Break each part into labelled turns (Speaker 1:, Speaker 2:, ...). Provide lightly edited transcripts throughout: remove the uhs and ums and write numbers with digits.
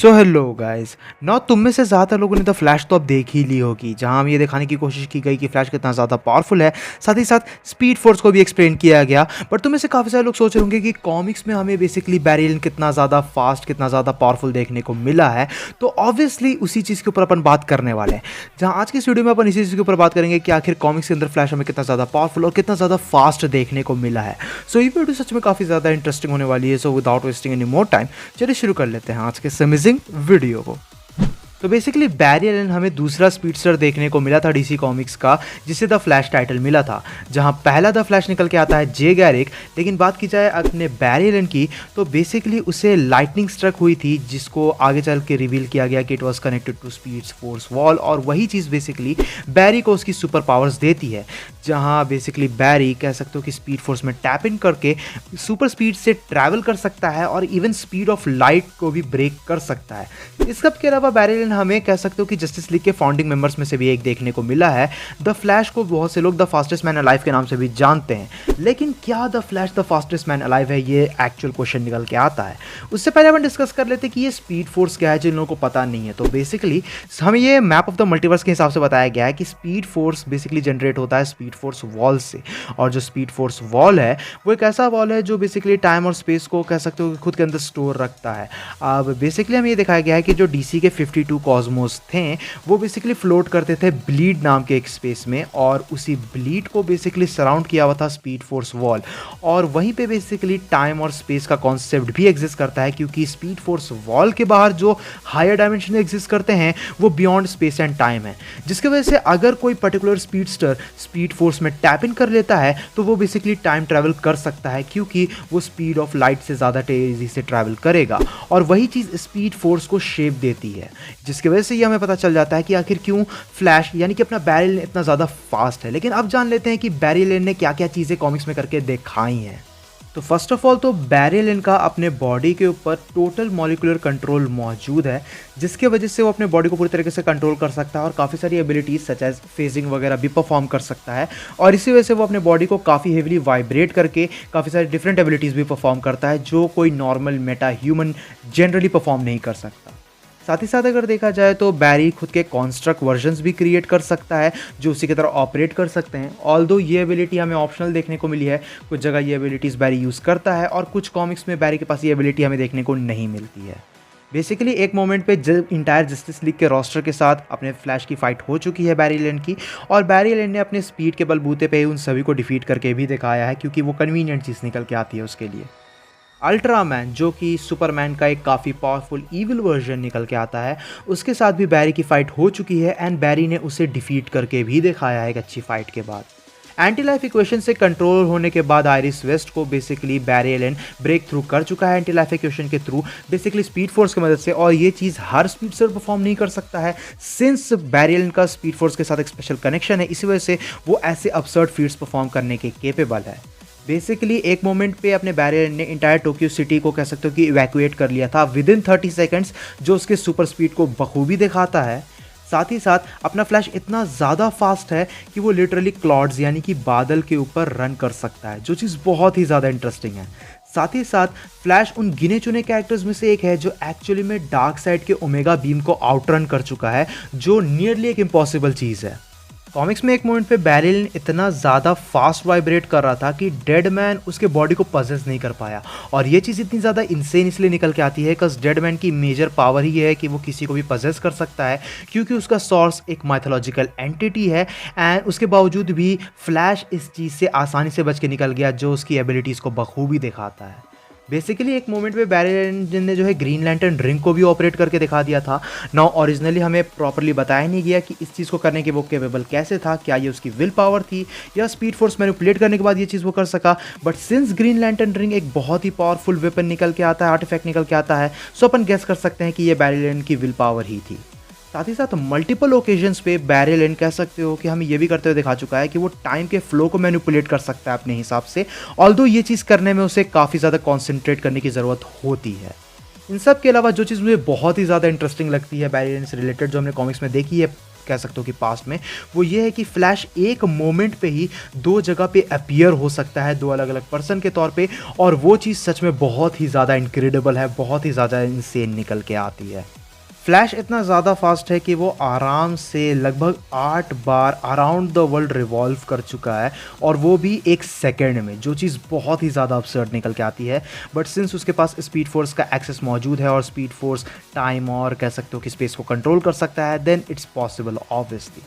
Speaker 1: So hello guys. Now तुम में से ज़्यादा लोगों ने द फ्लैश तो अब देख ही ली होगी, जहां हम ये दिखाने की कोशिश की गई कि फ्लैश कितना ज़्यादा पावरफुल है। साथ ही साथ स्पीड फोर्स को भी एक्सप्लेन किया गया। बट तुम में से काफ़ी सारे लोग सोच रहे होंगे कि कॉमिक्स में हमें बेसिकली बैरी एलन कितना ज़्यादा फास्ट, कितना ज़्यादा पावरफुल देखने को मिला है। तो ऑब्वियसली उसी चीज़ के ऊपर अपन बात करने वाले हैं, जहाँ आज की इस वीडियो में अपन इसी चीज़ के ऊपर बात करेंगे कि आखिर कॉमिक्स के अंदर फ्लैश हमें कितना ज़्यादा पावरफुल और कितना ज़्यादा फास्ट देखने को मिला है। सो ये वीडियो सच में काफ़ी ज़्यादा इंटरेस्टिंग होने वाली है। So without wasting any more time चलिए शुरू कर लेते हैं आज के इस अमेजिंग वीडियो को। तो बेसिकली बैरी एलन हमें दूसरा स्पीडस्टर देखने को मिला था डीसी कॉमिक्स का, जिसे द फ्लैश टाइटल मिला था, जहां पहला द फ्लैश निकल के आता है जे गैरिक। लेकिन बात की जाए अपने बैरी एलन की, तो बेसिकली उसे लाइटनिंग स्ट्रक हुई थी, जिसको आगे चल के रिवील किया गया कि it was connected to speed force wall, और वही चीज़ बेसिकली बैरी को उसकी सुपर पावर्स देती है, जहां बेसिकली बैरी कह सकते हो कि स्पीड फोर्स में टैप इन करके सुपर स्पीड से ट्रैवल कर सकता है और इवन स्पीड ऑफ लाइट को भी ब्रेक कर सकता है। इस सब के अलावा बैरी एलन हमें कह सकते हो कि जस्टिस लीग के फाउंडिंग मेंबर्स में से भी एक देखने को मिला है। द फ्लैश को बहुत से लोग द फास्टेस्ट मैन अलाइव के नाम से भी जानते हैं, लेकिन क्या the flash the fastest man alive है, ये एक्चुअल क्वेश्चन निकल के आता है। उससे पहले अपन डिस्कस कर लेते हैं कि ये स्पीड फोर्स क्या है, जिन लोगों को पता नहीं है। तो बेसिकली हमें ये मैप ऑफ द मल्टीवर्स के हिसाब से बताया गया है कि स्पीड फोर्स बेसिकली जनरेट होता है स्पीड फोर्स वॉल से, और जो स्पीड फोर्स वॉल है वो एक ऐसा वॉल है जो बेसिकली टाइम और स्पेस को कह सकते हो कि खुद के अंदर स्टोर रखता है। अब बेसिकली हमें ये दिखाया गया है कि जो डीसी के 52 कॉस्मोस थे वो बेसिकली फ्लोट करते थे ब्लीड नाम के एक स्पेस में, और उसी ब्लीड को बेसिकली सराउंड किया हुआ था स्पीड फोर्स वॉल, और वहीं पे बेसिकली टाइम और स्पेस का कॉन्सेप्ट भी एग्जिस्ट करता है, क्योंकि स्पीड फोर्स वॉल के बाहर जो हायर डायमेंशन एग्जिस्ट करते हैं वो बियॉन्ड स्पेस एंड टाइम है, जिसकी वजह से अगर कोई पर्टिकुलर स्पीडस्टर स्पीड फोर्स में टैप इन कर लेता है तो वो बेसिकली टाइम ट्रैवल कर सकता है, क्योंकि वो स्पीड ऑफ लाइट से ज़्यादा तेजी से ट्रैवल करेगा, और वही चीज़ स्पीड फोर्स को शेप देती है, जिसकी वजह से ये हमें पता चल जाता है कि आखिर क्यों फ्लैश यानी कि अपना बैरी एलन इतना ज़्यादा फास्ट है। लेकिन अब जान लेते हैं कि बैरी एलन ने क्या क्या चीज़ें कॉमिक्स में करके दिखाई हैं। तो फर्स्ट ऑफ ऑल तो बैरी एलन का अपने बॉडी के ऊपर टोटल मॉलिक्यूलर कंट्रोल मौजूद है, जिसके वजह से वो अपने बॉडी को पूरी तरीके से कंट्रोल कर सकता है और काफ़ी सारी एबिलिटीज़ सच एज फेजिंग वगैरह भी परफॉर्म कर सकता है, और इसी वजह से वो अपने बॉडी को काफ़ी हेवली वाइब्रेट करके काफ़ी सारी डिफरेंट एबिलिटीज़ भी परफॉर्म करता है, जो कोई normal Meta human generally perform नहीं कर सकता। साथ ही साथ अगर देखा जाए तो बैरी खुद के कॉन्स्ट्रक्ट वर्जन्स भी क्रिएट कर सकता है, जो उसी की तरह ऑपरेट कर सकते हैं। ऑल्दो ये एबिलिटी हमें ऑप्शनल देखने को मिली है, कुछ जगह ये एबिलिटीज़ बैरी यूज़ करता है, और कुछ कॉमिक्स में बैरी के पास ये एबिलिटी हमें देखने को नहीं मिलती है। बेसिकली एक मोमेंट पे जब इंटायर जस्टिस लीग के रोस्टर के साथ अपने फ्लैश की फाइट हो चुकी है बैरी एलन की, और बैरी एलन ने अपने स्पीड के बलबूते पे उन सभी को डिफीट करके भी दिखाया है, क्योंकि वो कन्वीनियंट चीज़ निकल के आती है उसके लिए। अल्ट्रामैन, जो कि सुपरमैन का एक काफ़ी पावरफुल ईविल वर्जन निकल के आता है, उसके साथ भी बैरी की फ़ाइट हो चुकी है, एंड बैरी ने उसे डिफीट करके भी दिखाया है एक अच्छी फाइट के बाद। एंटी लाइफ इक्वेशन से कंट्रोल होने के बाद आयरिस वेस्ट को basically Barry Allen break through कर चुका है एंटी लाइफ इक्वेशन के थ्रू, बेसिकली स्पीड फोर्स की मदद से, और ये चीज़ हर स्पीडस्टर परफॉर्म नहीं कर सकता है, सिंस बैरी एलन का स्पीड फोर्स के साथ एक स्पेशल कनेक्शन है, इसी वजह से वो ऐसे absurd फीट्स परफॉर्म करने के केपेबल है। बेसिकली एक मोमेंट पे अपने बैरी एलन ने इंटायर टोक्यो सिटी को कह सकते हो कि इवैक्यूएट कर लिया था विद इन 30 सेकेंड्स, जो उसके सुपर स्पीड को बखूबी दिखाता है। साथ ही साथ अपना फ्लैश इतना ज़्यादा फास्ट है कि वो लिटरली क्लाउड्स यानी कि बादल के ऊपर रन कर सकता है, जो चीज़ बहुत ही ज़्यादा इंटरेस्टिंग है। साथ ही साथ फ्लैश उन गिने चुने कैरेक्टर्स में से एक है जो एक्चुअली में डार्क साइड के ओमेगा बीम को आउटरन कर चुका है, जो नियरली एक इम्पॉसिबल चीज़ है। कॉमिक्स में एक मोमेंट पे बैरी एलन इतना ज़्यादा फास्ट वाइब्रेट कर रहा था कि डेड मैन उसके बॉडी को पजेस नहीं कर पाया, और ये चीज़ इतनी ज़्यादा इंसेन इसलिए निकल के आती है बिकॉज डेड मैन की मेजर पावर ही है कि वो किसी को भी पजेस कर सकता है, क्योंकि उसका सोर्स एक माइथोलॉजिकल एंटिटी है, एंड उसके बावजूद भी फ्लैश इस चीज़ से आसानी से बच के निकल गया, जो उसकी एबिलिटीज़ को बखूबी दिखाता है। बेसिकली एक मोमेंट पे बैरी एलन ने जो है ग्रीन लैंटर्न रिंग को भी ऑपरेट करके दिखा दिया था। नाउ ओरिजिनली हमें प्रॉपरली बताया नहीं गया कि इस चीज़ को करने के वो केपेबल कैसे था, क्या ये उसकी विल पावर थी या स्पीड फोर्स मैनिपुलेट करने के बाद ये चीज़ वो कर सका। But since green lantern ring एक बहुत ही पावरफुल वेपन निकल के आता है, आर्टिफैक्ट निकल के आता है, सो अपन गेस कर सकते हैं कि ये बैरी एलन की विल पावर ही थी। साथ ही साथ मल्टीपल ओकेजन्स पे बैरी एलन कह सकते हो कि हमें ये भी करते हुए दिखा चुका है कि वो टाइम के फ्लो को मैनिपुलेट कर सकता है अपने हिसाब से, ऑल्दो ये चीज़ करने में उसे काफ़ी ज़्यादा कॉन्सेंट्रेट करने की ज़रूरत होती है। इन सब के अलावा जो चीज़ मुझे बहुत ही ज़्यादा इंटरेस्टिंग लगती है बैरी एलन से रिलेटेड, जो हमने कॉमिक्स में देखी है कह सकते हो कि पास्ट में, वो ये है कि फ्लैश एक मोमेंट पे ही दो जगह पे अपीयर हो सकता है, दो अलग अलग पर्सन के तौर पे, और वो चीज़ सच में बहुत ही ज़्यादा इनक्रेडिबल है, बहुत ही ज़्यादा इंसेन निकल के आती है। फ्लैश इतना ज़्यादा फास्ट है कि वो आराम से लगभग 8 बार अराउंड द वर्ल्ड रिवॉल्व कर चुका है, और वो भी एक सेकेंड में, जो चीज़ बहुत ही ज़्यादा absurd निकल के आती है। बट सिंस उसके पास स्पीड फोर्स का एक्सेस मौजूद है और स्पीड फोर्स टाइम और कह सकते हो कि स्पेस को कंट्रोल कर सकता है, देन इट्स पॉसिबल ऑब्वियसली।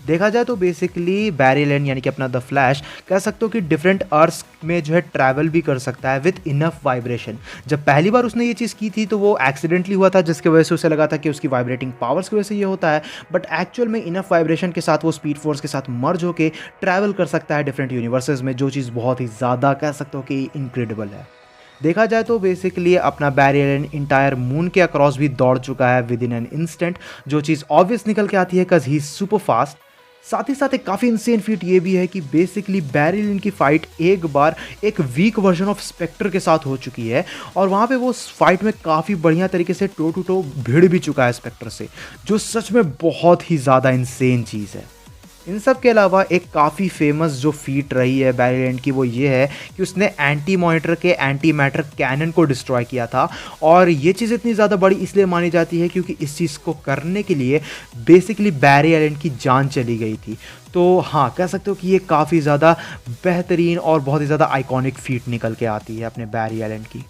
Speaker 1: देखा जाए तो बेसिकली बैरी एलन यानी कि अपना द फ्लैश कह सकते हो कि डिफरेंट अर्थ्स में जो है ट्रैवल भी कर सकता है विद इनफ वाइब्रेशन। जब पहली बार उसने ये चीज़ की थी तो वो एक्सीडेंटली हुआ था, जिसकी वजह से उसे लगा था कि उसकी वाइब्रेटिंग पावर्स की वजह से ये होता है, बट एक्चुअल में इनफ वाइब्रेशन के साथ वो स्पीड फोर्स के साथ मर्ज होकर ट्रैवल कर सकता है डिफरेंट यूनिवर्सेस में, जो चीज़ बहुत ही ज़्यादा कह सकते हो कि इनक्रेडिबल है। देखा जाए तो बेसिकली अपना बैरी एलन इंटायर मून के अक्रॉस भी दौड़ चुका है विद इन एन इंस्टेंट, जो चीज़ ऑब्वियस निकल के आती है because he is super fast. साथ ही साथ एक काफ़ी इंसेन फीट ये भी है कि बेसिकली बैरी एलन की फाइट एक बार एक वीक वर्जन ऑफ स्पेक्टर के साथ हो चुकी है, और वहाँ पे वो फाइट में काफ़ी बढ़िया तरीके से टो टू टो भिड़ भी चुका है स्पेक्टर से, जो सच में बहुत ही ज़्यादा इंसेन चीज़ है। इन सब के अलावा एक काफ़ी फेमस जो फीट रही है बैरी एलन की, वो ये है कि उसने एंटी मॉनिटर के एंटी मैटर कैनन को डिस्ट्रॉय किया था, और ये चीज़ इतनी ज़्यादा बड़ी इसलिए मानी जाती है क्योंकि इस चीज़ को करने के लिए बेसिकली बैरी एलन की जान चली गई थी। तो हाँ, कह सकते हो कि ये काफ़ी ज़्यादा बेहतरीन और बहुत ही ज़्यादा आइकॉनिक फीट निकल के आती है अपने बैरी एलन की।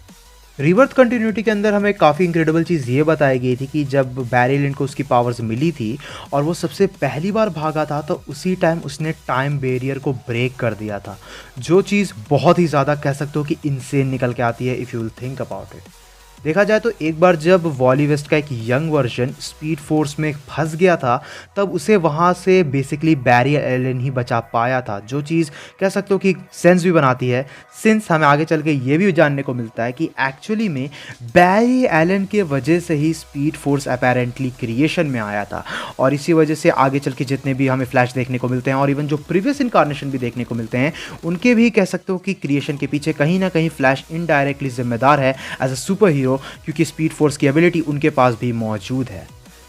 Speaker 1: रिवर्थ कंटिन्यूटी के अंदर हमें काफ़ी इंक्रेडिबल चीज़ ये बताई गई थी कि जब बैरी एलन को उसकी पावर्स मिली थी और वो सबसे पहली बार भागा था, तो उसी टाइम उसने टाइम बैरियर को ब्रेक कर दिया था, जो चीज़ बहुत ही ज़्यादा कह सकते हो कि इंसेन निकल के आती है if you will think about it. देखा जाए तो एक बार जब वॉली वेस्ट का एक यंग वर्जन स्पीड फोर्स में फंस गया था, तब उसे वहाँ से बेसिकली बैरी एलन ही बचा पाया था, जो चीज़ कह सकते हो कि सेंस भी बनाती है, सिंस हमें आगे चल के ये भी जानने को मिलता है कि एक्चुअली में बैरी एलन के वजह से ही स्पीड फोर्स अपेरेंटली क्रिएशन में आया था, और इसी वजह से आगे चल के जितने भी हमें फ्लैश देखने को मिलते हैं और इवन जो प्रीवियस इनकारनेशन भी देखने को मिलते हैं, उनके भी कह सकते हो कि क्रिएशन के पीछे कहीं ना कहीं फ्लैश इनडायरेक्टली जिम्मेदार है एज अ सुपर हीरो, क्योंकि स्पीड फोर्स की एबिलिटी उनके पास भी मौजूद है।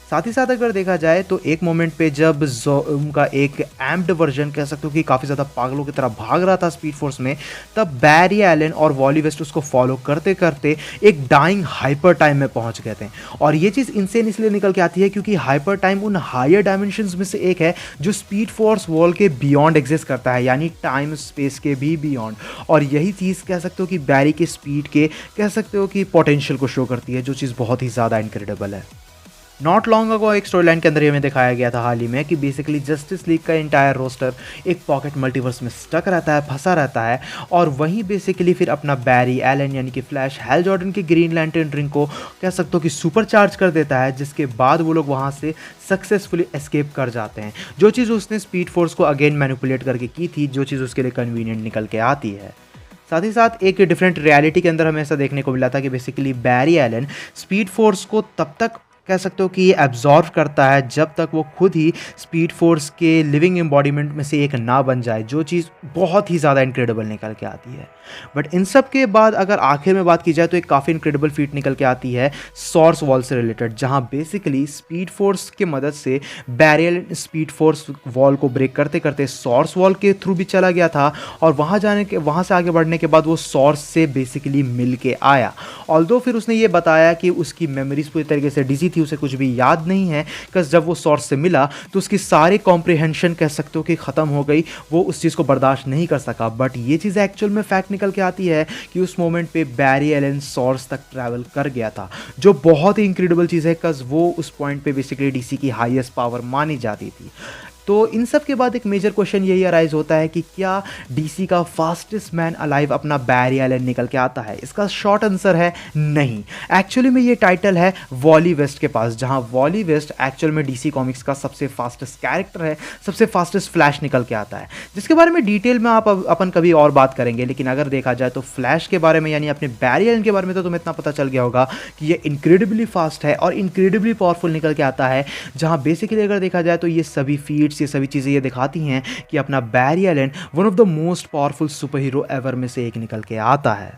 Speaker 1: साथ ही साथ अगर देखा जाए तो एक मोमेंट पे जब जोम का एक एम्प्ड वर्जन कह सकते हो कि काफ़ी ज़्यादा पागलों की तरह भाग रहा था स्पीड फोर्स में, तब बैरी एलन और वॉली वेस्ट उसको फॉलो करते करते एक डाइंग हाइपर टाइम में पहुंच गए थे। और ये चीज़ इनसेन इसलिए निकल के आती है क्योंकि हाइपर टाइम उन हायर डायमेंशंस में से एक है जो स्पीड फोर्स वॉल के बियॉन्ड एग्जिस्ट करता है, यानी टाइम स्पेस के भी बियॉन्ड। और यही चीज़ कह सकते हो कि बैरी के स्पीड के कह सकते हो कि पोटेंशियल को शो करती है, जो चीज़ बहुत ही ज़्यादा इनक्रेडिबल है। नॉट लॉन्ग अगो एक स्टोरी लाइन के अंदर ही हमें दिखाया गया था हाल ही में कि बेसिकली जस्टिस लीग का इंटायर रोस्टर एक पॉकेट मल्टीवर्स में स्टक रहता है, फंसा रहता है, और वहीं बेसिकली फिर अपना बैरी एलन यानी कि फ्लैश हैल जॉर्डन की ग्रीन लैंटर्न रिंग को कह सकते हो कि सुपर चार्ज कर देता है, जिसके बाद वो लोग वहाँ से सक्सेसफुली एस्केप कर जाते हैं, जो चीज़ उसने स्पीड फोर्स को अगेन मैनिपुलेट करके की थी, जो चीज़ उसके लिए कन्वीनियंट निकल के आती है। साथ ही साथ एक डिफरेंट रियलिटी के अंदर हमें ऐसा देखने को मिला था कि basically Barry Allen speed force को तब तक कह सकते हो कि ये एब्जॉर्व करता है जब तक वो खुद ही स्पीड फोर्स के लिविंग एम्बॉडीमेंट में से एक ना बन जाए, जो चीज़ बहुत ही ज़्यादा इनक्रेडिबल निकल के आती है। बट इन सब के बाद अगर आखिर में बात की जाए तो एक काफ़ी इनक्रेडिबल फीट निकल के आती है सोर्स वॉल से रिलेटेड, जहाँ बेसिकली स्पीड फोर्स की मदद से Barry Allen speed force wall को ब्रेक करते करते सोर्स वॉल के थ्रू भी चला गया था, और वहाँ से आगे बढ़ने के बाद वो सोर्स से बेसिकली मिल के आया। ऑल्दो फिर उसने ये बताया कि उसकी मेमोरीज पूरी तरीके से डिजी थी, उसे कुछ भी याद नहीं है, बिकॉज जब वो सोर्स से मिला तो उसकी सारी कॉम्प्रिहेंशन कह सकते हो कि ख़त्म हो गई, वो उस चीज़ को बर्दाश्त नहीं कर सका। बट ये चीज़ एक्चुअल में फैक्ट निकल के आती है कि उस मोमेंट पे बैरी एलन सोर्स तक ट्रैवल कर गया था, जो बहुत ही इंक्रेडिबल चीज़ है, बिकॉज वो उस पॉइंट पे बेसिकली डीसी की हाईएस्ट पावर मानी जाती थी। तो इन सब के बाद एक मेजर क्वेश्चन यही अराइज होता है कि क्या डीसी का फास्टेस्ट मैन अलाइव अपना बैरी एलन निकल के आता है? इसका शॉर्ट आंसर है नहीं। एक्चुअली में ये टाइटल है वॉली वेस्ट के पास, जहां वॉली वेस्ट एक्चुअल में डीसी कॉमिक्स का सबसे फास्टेस्ट कैरेक्टर है, सबसे फास्टेस्ट फ्लैश निकल के आता है, जिसके बारे में डिटेल में अपन कभी और बात करेंगे। लेकिन अगर देखा जाए तो फ्लैश के बारे में यानी अपने बैरी एलन के बारे में तो तुम्हें इतना पता चल गया होगा कि ये इनक्रेडिबली फास्ट है और इनक्रेडिबली पावरफुल निकल के आता है, जहाँ बेसिकली अगर देखा जाए तो ये सभी फीट्स ये सभी चीज़ें ये दिखाती हैं कि अपना Barry Allen one of the most powerful super hero ever में से एक निकल के आता है।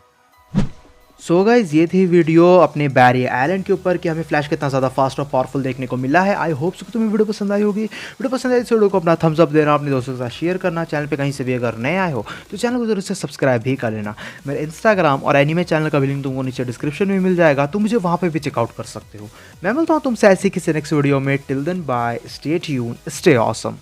Speaker 1: सो गाइज ये थी वीडियो अपने बैरी आइलैंड के ऊपर कि हमें फ्लैश कितना ज़्यादा फास्ट और पावरफुल देखने को मिला है। आई होप सो कि तुम्हें वीडियो पसंद आई होगी। वीडियो पसंद आई तो वीडियो को अपना थम्स अप देना, अपने दोस्तों के साथ शेयर करना। चैनल पे कहीं से भी अगर नए आए हो तो चैनल को जरूर से सब्सक्राइब भी कर लेना। मेरे इंस्टाग्राम और एनीमे चैनल का भी लिंक तुमको नीचे डिस्क्रिप्शन में मिल जाएगा, तो मुझे वहाँ पर भी चेकआउट कर सकते हो। मैं मिलता हूँ तुमसे ऐसी किसी नेक्स्ट वीडियो में। Till then bye, stay tune, stay awesome.